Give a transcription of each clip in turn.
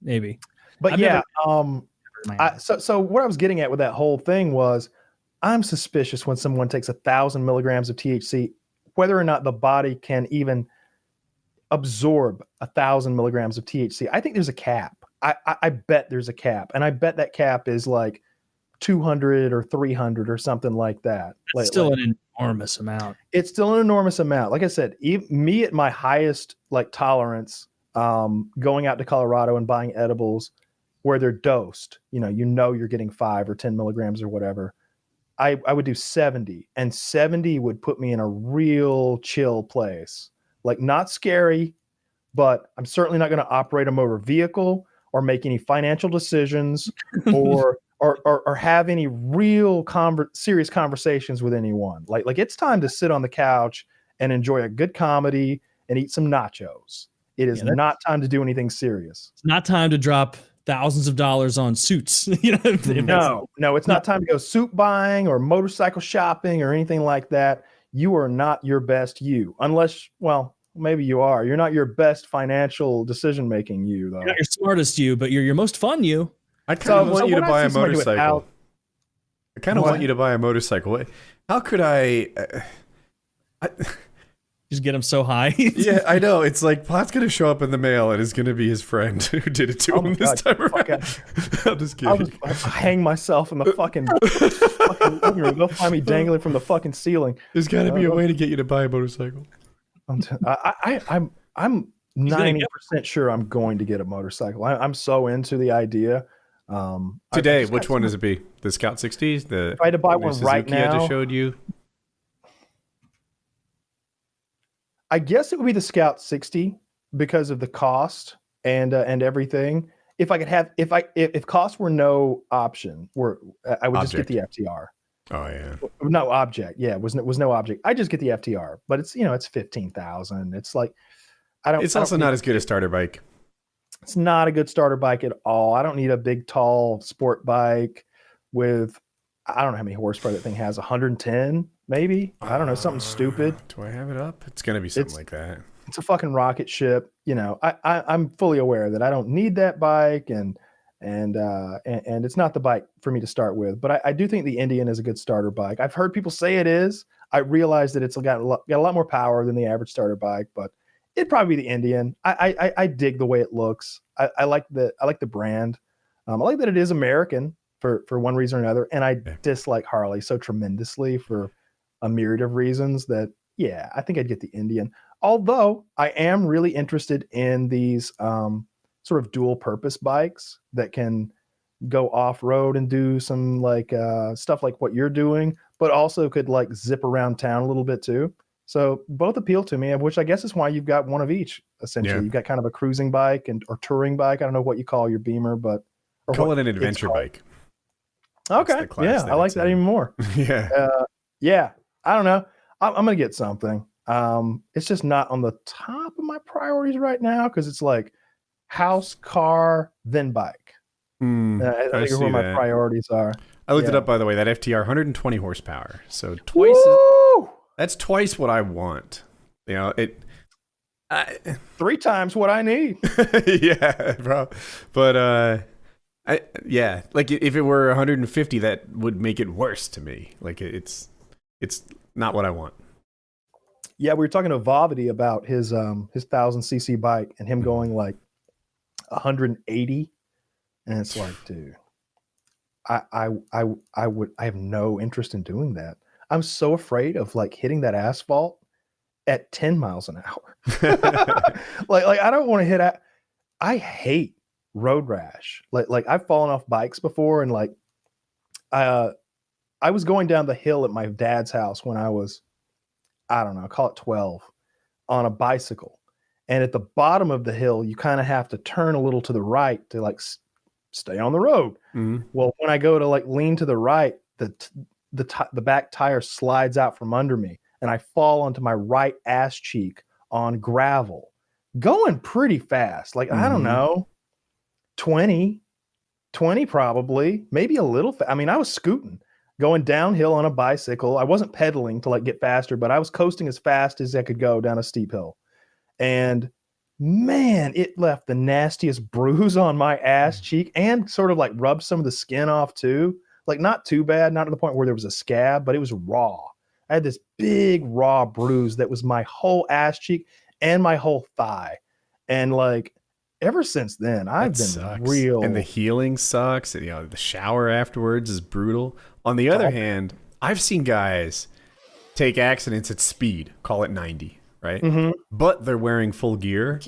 maybe. But I've yeah, never so what I was getting at with that whole thing was I'm suspicious when someone takes 1,000 milligrams of THC, whether or not the body can even absorb 1,000 milligrams of THC. I think there's a cap. I bet there's a cap, and I bet that cap is like 200 or 300 or something like that. It's still an enormous amount. It's still an enormous amount. Like I said, me at my highest like tolerance, going out to Colorado and buying edibles where they're dosed, you're getting 5 or 10 milligrams or whatever. I would do 70, and 70 would put me in a real chill place. Like, not scary, but I'm certainly not going to operate a motor vehicle or make any financial decisions or have any real serious conversations with anyone. Like it's time to sit on the couch and enjoy a good comedy and eat some nachos. It is not time to do anything serious. It's not time to drop thousands of dollars on suits. No, it's not time to go suit buying or motorcycle shopping or anything like that. You are not your best you, unless, well, maybe you are. You're not your best financial decision-making you, though. You're not your smartest you, but you're your most fun you. I kind of want you to buy a motorcycle. I kind of want you to buy a motorcycle. How could I just get him so high? Yeah, I know. It's like Pot's going to show up in the mail and it's going to be his friend who did it to him this time around. I'm just kidding. I'll hang myself in the fucking living room. They'll find me dangling from the fucking ceiling. There's got to be a way to get you to buy a motorcycle. I'm 90% sure I'm going to get a motorcycle. I'm so into the idea. Today, which one does it be? The Scout 60s? If I had to buy one right now, I just showed you. I guess it would be the Scout 60 because of the cost and everything. If I could have, if cost were no option, I would just get the FTR. Oh yeah. No object. Yeah, was no object. I just get the FTR, but it's it's 15,000. It's like It's also not as good a starter bike. It's not a good starter bike at all. I don't need a big, tall sport bike with, I don't know how many horsepower that thing has, 110 maybe? I don't know, something stupid. Do I have it up? It's going to be something like that. It's a fucking rocket ship. I'm fully aware that I don't need that bike, and it's not the bike for me to start with. But I do think the Indian is a good starter bike. I've heard people say it is. I realize that it's got a lot more power than the average starter bike, but it'd probably be the Indian. I dig the way it looks. I like the brand. I like that it is American for one reason or another, and I dislike Harley so tremendously for a myriad of reasons that I think I'd get the Indian. Although I am really interested in these sort of dual purpose bikes that can go off road and do some like stuff like what you're doing, but also could like zip around town a little bit too. So both appeal to me, which I guess is why you've got one of each, essentially. Yeah. You've got kind of a cruising bike or touring bike. I don't know what you call your Beamer, but... Call it an adventure bike. Okay, yeah, I like that even more. Yeah. I don't know. I'm going to get something. It's just not on the top of my priorities right now because it's like house, car, then bike. I think where my priorities are. I looked it up, by the way. That FTR, 120 horsepower. So that's twice what I want. It 3 times what I need. Yeah, bro. But like if it were 150, that would make it worse to me. Like it's not what I want. Yeah, we were talking to Vavity about his 1000cc bike and him going like 180, and it's like, dude, I have no interest in doing that. I'm so afraid of like hitting that asphalt at 10 miles an hour. like I don't want to hit I hate road rash. Like I've fallen off bikes before, and like I was going down the hill at my dad's house when I was, I don't know, call it 12, on a bicycle. And at the bottom of the hill, you kind of have to turn a little to the right to like stay on the road. Mm-hmm. Well, when I go to like lean to the right, the back tire slides out from under me, and I fall onto my right ass cheek on gravel, going pretty fast. Like, I don't know, 20 probably, maybe a little. I mean, I was scooting, going downhill on a bicycle. I wasn't pedaling to like get faster, but I was coasting as fast as I could go down a steep hill. And man, it left the nastiest bruise on my ass cheek and sort of like rubbed some of the skin off too. Like not too bad, not to the point where there was a scab, but it was raw. I had this big raw bruise that was my whole ass cheek and my whole thigh. And like ever since then, I've been sucks. real. And the healing sucks. And, you know, the shower afterwards is brutal. On the other hand, I've seen guys take accidents at speed, call it 90, right? Mm-hmm. But they're wearing full gear.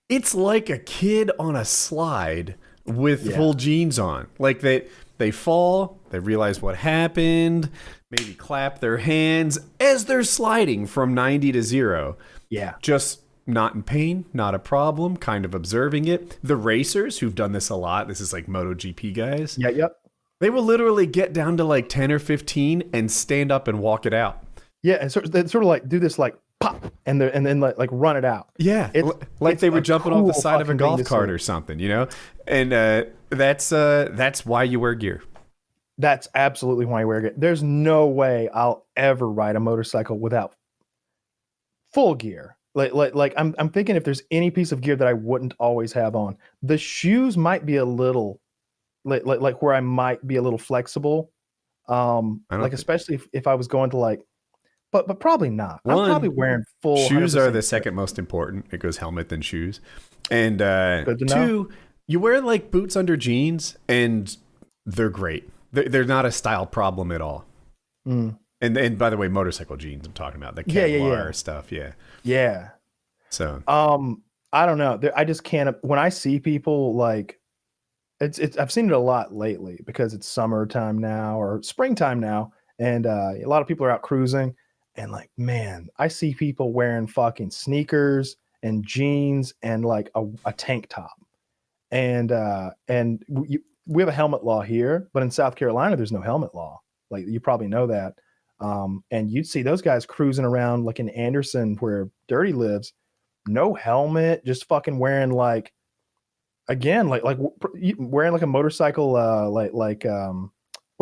It's like a kid on a slide with full jeans on. Like they fall, they realize what happened, maybe clap their hands as they're sliding from 90 to 0. Yeah. Just not in pain, not a problem, kind of observing it. The racers who've done this a lot, this is like MotoGP guys. Yeah, yep. They will literally get down to like 10 or 15 and stand up and walk it out. Yeah, and they sort of like do this like pop and then like run it out. Yeah, like they were jumping off the side of a golf cart see. or something, you know? And that's why you wear gear. That's absolutely why you wear gear. There's no way I'll ever ride a motorcycle without full gear. Like I'm thinking if there's any piece of gear that I wouldn't always have on, the shoes might be a little like where I might be a little flexible. Like especially if I was going to like, but probably not. I'm probably wearing full shoes are the gear. second most important. It goes helmet then shoes. And Good to know. 2, you wear like boots under jeans and they're great. They're not a style problem at all. Mm. And by the way, motorcycle jeans I'm talking about, the Kevlar stuff. Yeah. Yeah. So I don't know. I just can't. When I see people like, it's I've seen it a lot lately because it's summertime now or springtime now, and a lot of people are out cruising, and like, man, I see people wearing fucking sneakers and jeans and like a tank top, and we have a helmet law here, but in South Carolina there's no helmet law. Like you probably know that. And you'd see those guys cruising around like in Anderson where Dirty lives, no helmet, just fucking wearing like, again, like wearing like a motorcycle, what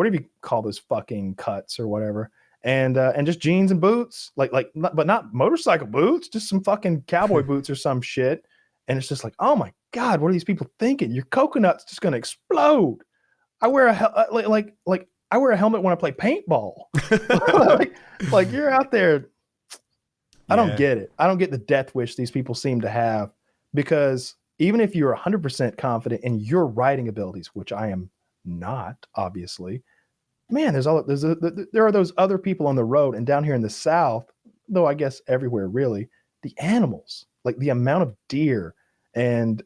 do you call those fucking cuts or whatever, and just jeans and boots, but not motorcycle boots, just some fucking cowboy boots or some shit, and it's just like, oh my god, what are these people thinking? Your coconut's just gonna explode. I wear I wear a helmet when I play paintball. like you're out there. I don't get it. I don't get the death wish these people seem to have, because even if you're 100% confident in your riding abilities, which I am not, obviously, man, there are those other people on the road, and down here in the South, though I guess everywhere really, the animals, like the amount of deer and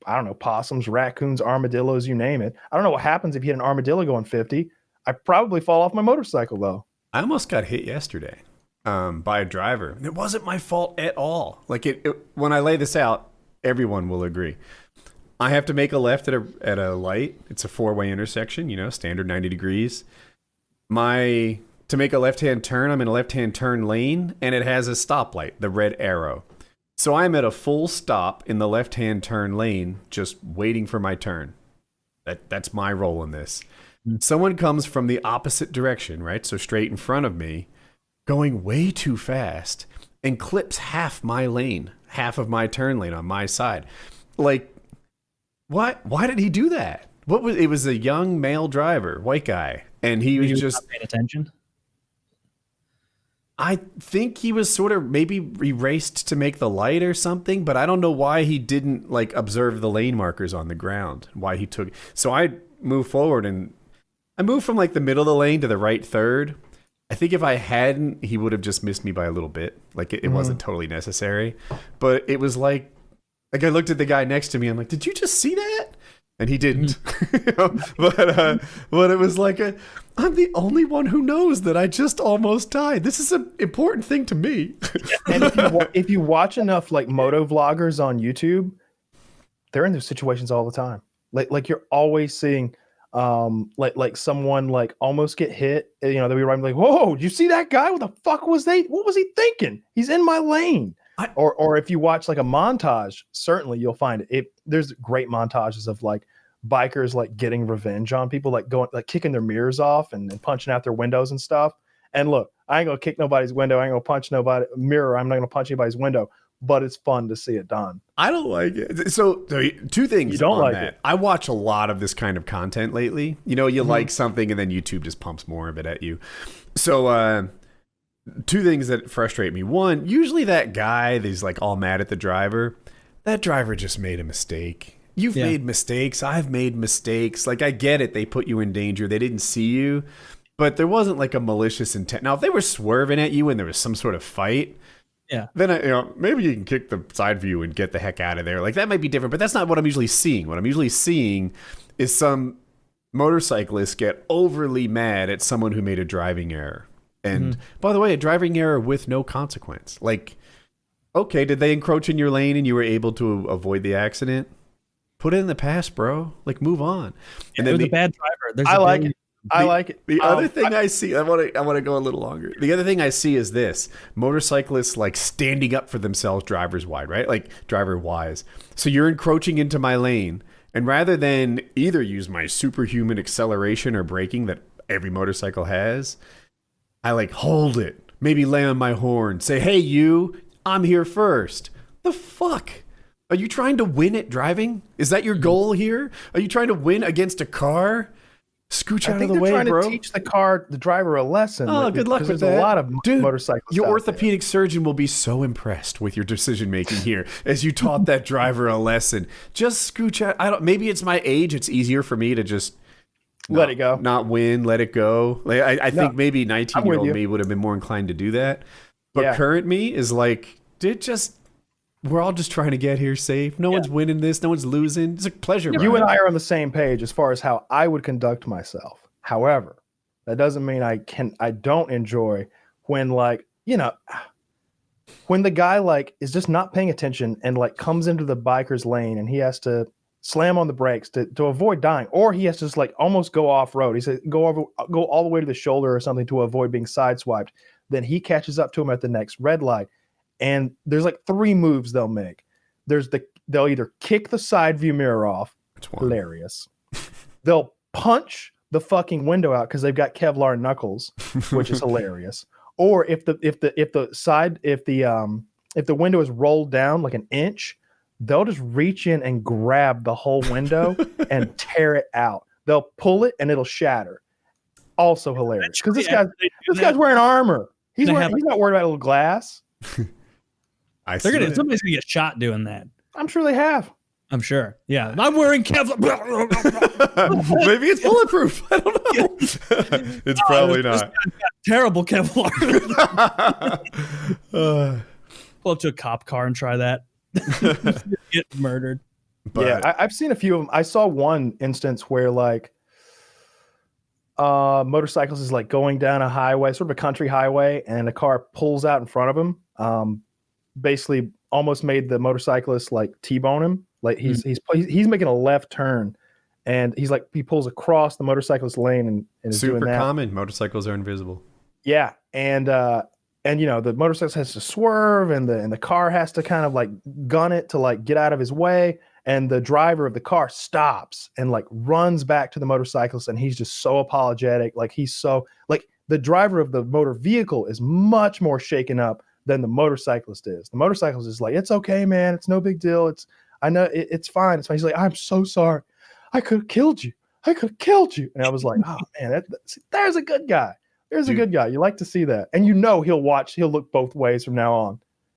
I don't know, possums, raccoons, armadillos, you name it. I don't know what happens if you hit an armadillo going 50. I probably fall off my motorcycle though. I almost got hit yesterday by a driver. And it wasn't my fault at all. Like when I lay this out, everyone will agree. I have to make a left at a light. It's a 4-way intersection, you know, standard 90 degrees. To make a left-hand turn, I'm in a left-hand turn lane, and it has a stoplight, the red arrow. So I'm at a full stop in the left-hand turn lane, just waiting for my turn. That's my role in this. Someone comes from the opposite direction, right? So straight in front of me, going way too fast, and clips half my lane, half of my turn lane on my side. Like, what? Why did he do that? It was a young male driver, white guy, and he was just not paying attention. I think he was sort of maybe erased to make the light or something, but I don't know why he didn't like observe the lane markers on the ground. Why he took. So I moved forward, and I moved from like the middle of the lane to the right third. I think if I hadn't, he would have just missed me by a little bit. Like it wasn't totally necessary, but it was like I looked at the guy next to me. I'm like, did you just see that? And he didn't. But it was like I'm the only one who knows that I just almost died. This is an important thing to me. And if you watch enough like moto vloggers on YouTube, they're in those situations all the time. Like you're always seeing like someone like almost get hit. You know, they'll be riding like, whoa, did you see that guy? What the fuck was what was he thinking? He's in my lane. Or if you watch like a montage, certainly you'll find it. There's great montages of like bikers like getting revenge on people, like going like kicking their mirrors off and punching out their windows and stuff. And look, I ain't gonna kick nobody's window. I ain't gonna punch nobody mirror. I'm not gonna punch anybody's window. but it's fun to see it done. I don't like it. So two things. You don't on like that. it. I watch a lot of this kind of content lately. You know, you like something and then YouTube just pumps more of it at you. So two things that frustrate me. One, usually that guy that's like all mad at the driver, that driver just made a mistake. You've made mistakes. I've made mistakes. Like, I get it. They put you in danger. They didn't see you, but there wasn't like a malicious intent. Now, if they were swerving at you and there was some sort of fight, then maybe you can kick the side view and get the heck out of there. Like, that might be different, but that's not what I'm usually seeing. What I'm usually seeing is some motorcyclists get overly mad at someone who made a driving error. And by the way, a driving error with no consequence. Like, okay, did they encroach in your lane and you were able to avoid the accident? Put it in the past, bro. Like, move on. And then the bad driver. I like it. I like it. The other thing I see, I want to go a little longer. The other thing I see is this: motorcyclists like standing up for themselves, driver's wide, right? Like driver wise. So you're encroaching into my lane, and rather than either use my superhuman acceleration or braking that every motorcycle has, I like hold it, maybe lay on my horn, say, "Hey, you, I'm here first." The fuck? Are you trying to win at driving? Is that your goal here? Are you trying to win against a car? Scooch out of the way, trying bro. To teach the driver a lesson. Oh, good luck with that. There's a lot of Dude, motorcyclists. Your out orthopedic surgeon will be so impressed with your decision making here as you taught that driver a lesson. Just scooch out. Maybe it's my age. It's easier for me to just let it go, not win, let it go. Like I think maybe 19-year-old me would have been more inclined to do that. But current me is like, we're all just trying to get here safe. No one's winning this. No one's losing. It's a pleasure. You and I are on the same page as far as how I would conduct myself. However, that doesn't mean I don't enjoy when when the guy like is just not paying attention and like comes into the biker's lane and he has to slam on the brakes to avoid dying, or he has to just like almost go off road. He said go all the way to the shoulder or something to avoid being sideswiped. Then he catches up to him at the next red light. And there's like three moves they'll make. They'll either kick the side view mirror off, hilarious. They'll punch the fucking window out because they've got Kevlar knuckles, which is hilarious. Or if the window is rolled down like an inch, they'll just reach in and grab the whole window and tear it out. They'll pull it and it'll shatter. Also hilarious because this guy's wearing armor. He's not worried about a little glass. Somebody's gonna get shot doing that. I'm sure they have. I'm sure. Yeah, I'm wearing Kevlar. Maybe it's bulletproof. I don't know. It's probably not. Terrible Kevlar. Pull up to a cop car and try that. Get murdered. But, I've seen a few of them. I saw one instance where like motorcycles is like going down a highway, sort of a country highway, and a car pulls out in front of him. Basically almost made the motorcyclist like T-bone him. Like he's making a left turn and he pulls across the motorcyclist lane and is super doing that. common. Motorcycles are invisible. Yeah. And the motorcyclist has to swerve and the car has to kind of like gun it to like get out of his way. And the driver of the car stops and like runs back to the motorcyclist. And he's just so apologetic. Like he's so like the driver of the motor vehicle is much more shaken up than the motorcyclist is. The motorcyclist is like, it's okay, man. It's no big deal. I know it's fine. It's fine. He's like, I'm so sorry. I could have killed you. And I was like, oh man, there's a good guy. There's a good guy. You like to see that. And he'll look both ways from now on.